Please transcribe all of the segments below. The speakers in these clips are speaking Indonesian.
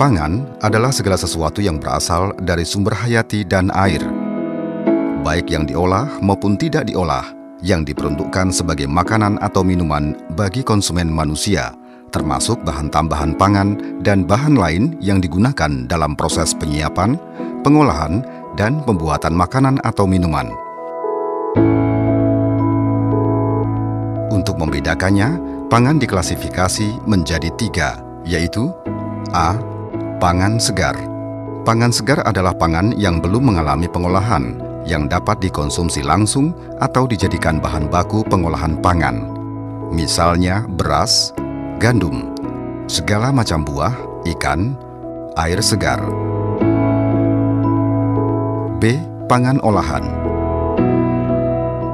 Pangan adalah segala sesuatu yang berasal dari sumber hayati dan air, baik yang diolah maupun tidak diolah, yang diperuntukkan sebagai makanan atau minuman bagi konsumen manusia, termasuk bahan tambahan pangan dan bahan lain yang digunakan dalam proses penyiapan, pengolahan, dan pembuatan makanan atau minuman. Untuk membedakannya, pangan diklasifikasi menjadi 3, yaitu A. Pangan segar. Pangan segar adalah pangan yang belum mengalami pengolahan, yang dapat dikonsumsi langsung atau dijadikan bahan baku pengolahan pangan. Misalnya beras, gandum, segala macam buah, ikan, air segar. B. Pangan olahan.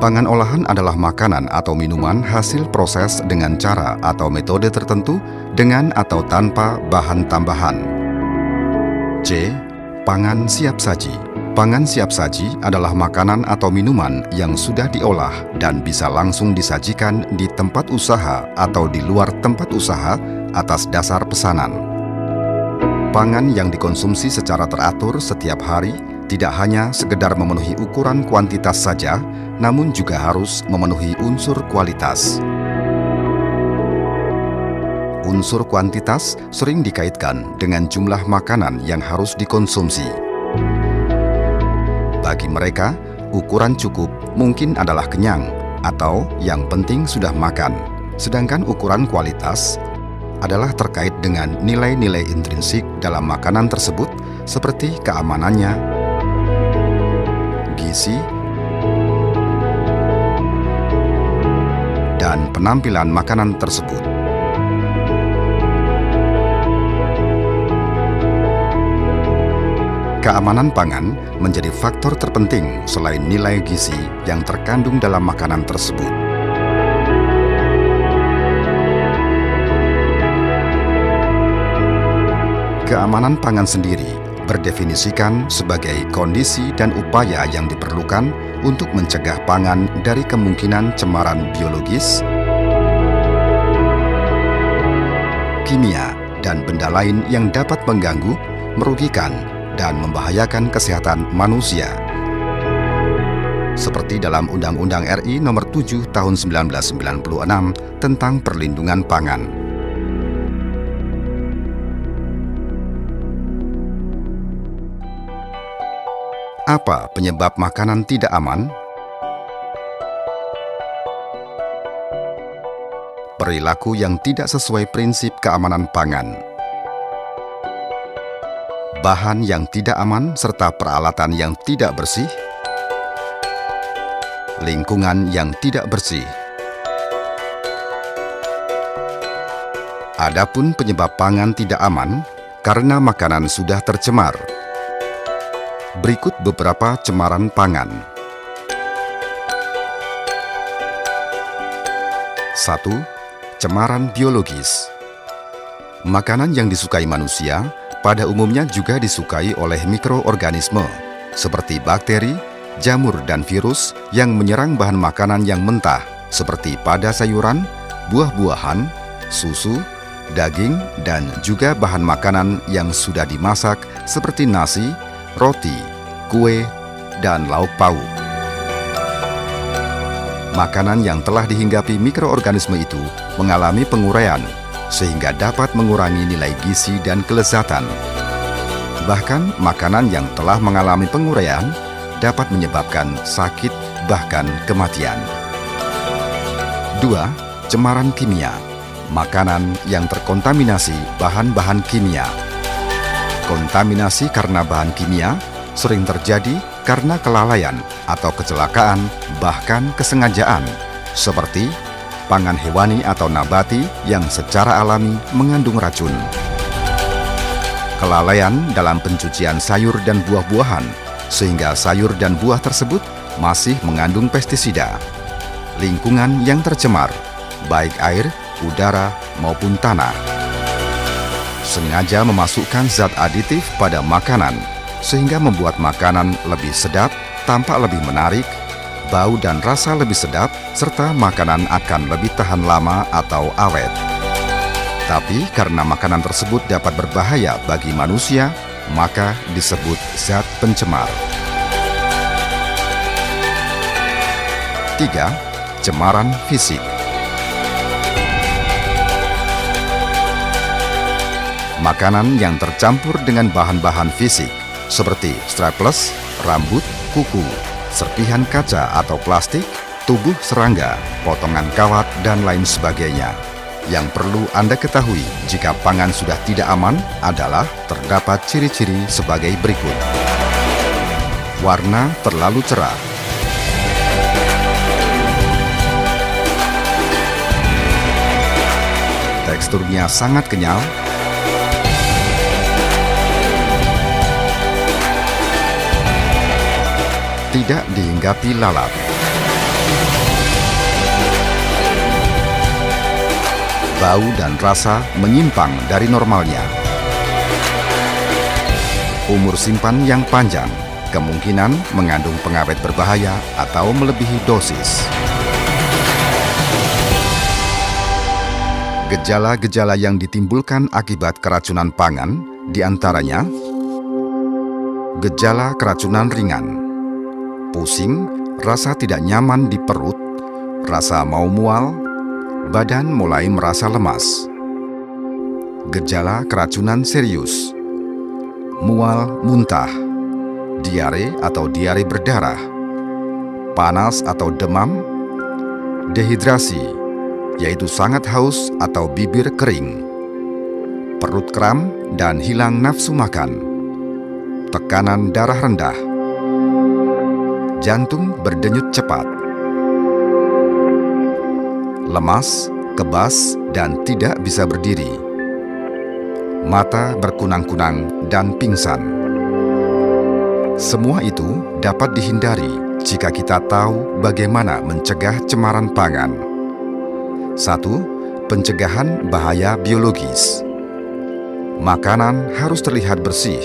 Pangan olahan adalah makanan atau minuman hasil proses dengan cara atau metode tertentu dengan atau tanpa bahan tambahan. C. Pangan siap saji. Pangan siap saji adalah makanan atau minuman yang sudah diolah dan bisa langsung disajikan di tempat usaha atau di luar tempat usaha atas dasar pesanan. Pangan yang dikonsumsi secara teratur setiap hari tidak hanya sekedar memenuhi ukuran kuantitas saja, namun juga harus memenuhi unsur kualitas. Unsur kuantitas sering dikaitkan dengan jumlah makanan yang harus dikonsumsi. Bagi mereka, ukuran cukup mungkin adalah kenyang atau yang penting sudah makan. Sedangkan ukuran kualitas adalah terkait dengan nilai-nilai intrinsik dalam makanan tersebut seperti keamanannya, gizi, dan penampilan makanan tersebut. Keamanan pangan menjadi faktor terpenting selain nilai gizi yang terkandung dalam makanan tersebut. Keamanan pangan sendiri berdefinisikan sebagai kondisi dan upaya yang diperlukan untuk mencegah pangan dari kemungkinan cemaran biologis, kimia, dan benda lain yang dapat mengganggu, merugikan, dan membahayakan kesehatan manusia. Seperti dalam Undang-Undang RI Nomor 7 Tahun 1996 tentang Perlindungan Pangan. Apa penyebab makanan tidak aman? Perilaku yang tidak sesuai prinsip keamanan pangan, bahan yang tidak aman serta peralatan yang tidak bersih, lingkungan yang tidak bersih. Adapun penyebab pangan tidak aman karena makanan sudah tercemar. Berikut beberapa cemaran pangan. 1. Cemaran biologis. Makanan yang disukai manusia pada umumnya juga disukai oleh mikroorganisme, seperti bakteri, jamur, dan virus yang menyerang bahan makanan yang mentah, seperti pada sayuran, buah-buahan, susu, daging, dan juga bahan makanan yang sudah dimasak, seperti nasi, roti, kue, dan lauk pauk. Makanan yang telah dihinggapi mikroorganisme itu mengalami penguraian, sehingga dapat mengurangi nilai gizi dan kelezatan. Bahkan makanan yang telah mengalami penguraian dapat menyebabkan sakit bahkan kematian. 2. Cemaran kimia. Makanan yang terkontaminasi bahan-bahan kimia. Kontaminasi karena bahan kimia sering terjadi karena kelalaian atau kecelakaan, bahkan kesengajaan, seperti pangan hewani atau nabati yang secara alami mengandung racun. Kelalaian dalam pencucian sayur dan buah-buahan, sehingga sayur dan buah tersebut masih mengandung pestisida. Lingkungan yang tercemar, baik air, udara, maupun tanah. Sengaja memasukkan zat aditif pada makanan, sehingga membuat makanan lebih sedap, tampak lebih menarik, bau dan rasa lebih sedap, serta makanan akan lebih tahan lama atau awet. Tapi karena makanan tersebut dapat berbahaya bagi manusia, maka disebut zat pencemar. 3. Cemaran fisik. Makanan yang tercampur dengan bahan-bahan fisik seperti strapless, rambut, kuku, serpihan kaca atau plastik, tubuh serangga, potongan kawat, dan lain sebagainya. Yang perlu Anda ketahui jika pangan sudah tidak aman adalah terdapat ciri-ciri sebagai berikut. Warna terlalu cerah. Teksturnya sangat kenyal. Tidak dihinggapi lalat. Bau dan rasa menyimpang dari normalnya. Umur simpan yang panjang, kemungkinan mengandung pengawet berbahaya atau melebihi dosis. Gejala-gejala yang ditimbulkan akibat keracunan pangan diantaranya gejala keracunan ringan, pusing, rasa tidak nyaman di perut, rasa mau mual, badan mulai merasa lemas. Gejala keracunan serius, mual, muntah, diare atau diare berdarah, panas atau demam, dehidrasi, yaitu sangat haus atau bibir kering, perut kram dan hilang nafsu makan, tekanan darah rendah, jantung berdenyut cepat, lemas, kebas, dan tidak bisa berdiri, mata berkunang-kunang dan pingsan. Semua itu dapat dihindari jika kita tahu bagaimana mencegah cemaran pangan. 1. Pencegahan bahaya biologis. Makanan harus terlihat bersih,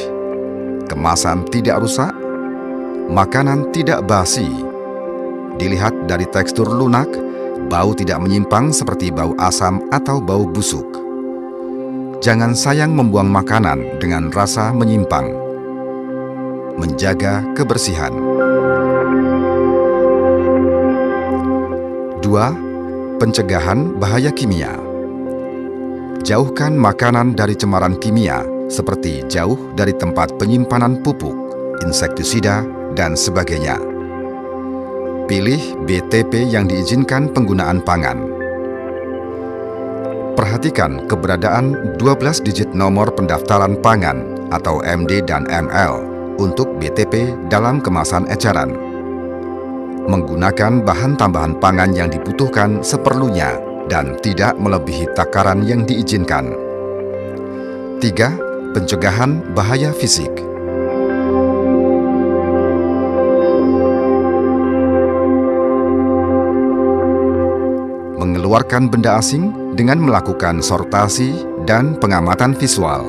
kemasan tidak rusak, makanan tidak basi. Dilihat dari tekstur lunak, bau tidak menyimpang seperti bau asam atau bau busuk. Jangan sayang membuang makanan dengan rasa menyimpang. Menjaga kebersihan. 2. Pencegahan bahaya kimia. Jauhkan makanan dari cemaran kimia seperti jauh dari tempat penyimpanan pupuk, insektisida, dan sebagainya. Pilih BTP yang diizinkan penggunaan pangan. Perhatikan keberadaan 12 digit nomor pendaftaran pangan atau MD dan ML untuk BTP dalam kemasan eceran. Menggunakan bahan tambahan pangan yang dibutuhkan seperlunya dan tidak melebihi takaran yang diizinkan. 3. Pencegahan bahaya fisik. Mengeluarkan benda asing dengan melakukan sortasi dan pengamatan visual.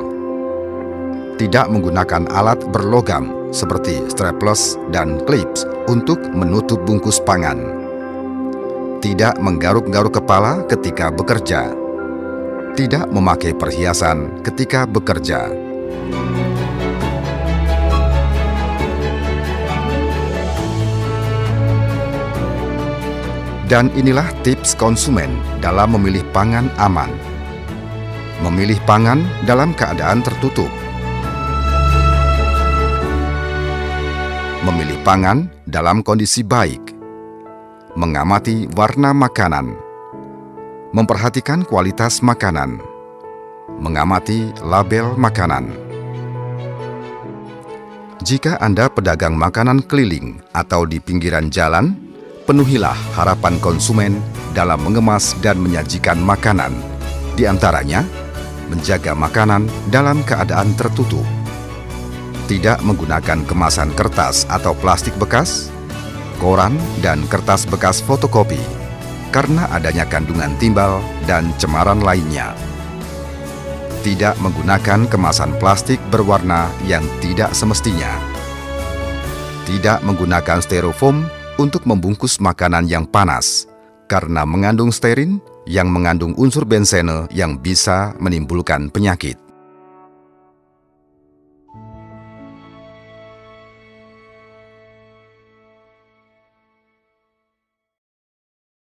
Tidak menggunakan alat berlogam seperti strapless dan clips untuk menutup bungkus pangan. Tidak menggaruk-garuk kepala ketika bekerja. Tidak memakai perhiasan ketika bekerja. Dan inilah tips konsumen dalam memilih pangan aman. Memilih pangan dalam keadaan tertutup. Memilih pangan dalam kondisi baik, mengamati warna makanan, memperhatikan kualitas makanan, mengamati label makanan. Jika Anda pedagang makanan keliling atau di pinggiran jalan, penuhilah harapan konsumen dalam mengemas dan menyajikan makanan, di antaranya menjaga makanan dalam keadaan tertutup. Tidak menggunakan kemasan kertas atau plastik bekas, koran, dan kertas bekas fotokopi karena adanya kandungan timbal dan cemaran lainnya. Tidak menggunakan kemasan plastik berwarna yang tidak semestinya. Tidak menggunakan styrofoam untuk membungkus makanan yang panas karena mengandung stearin yang mengandung unsur bensene yang bisa menimbulkan penyakit.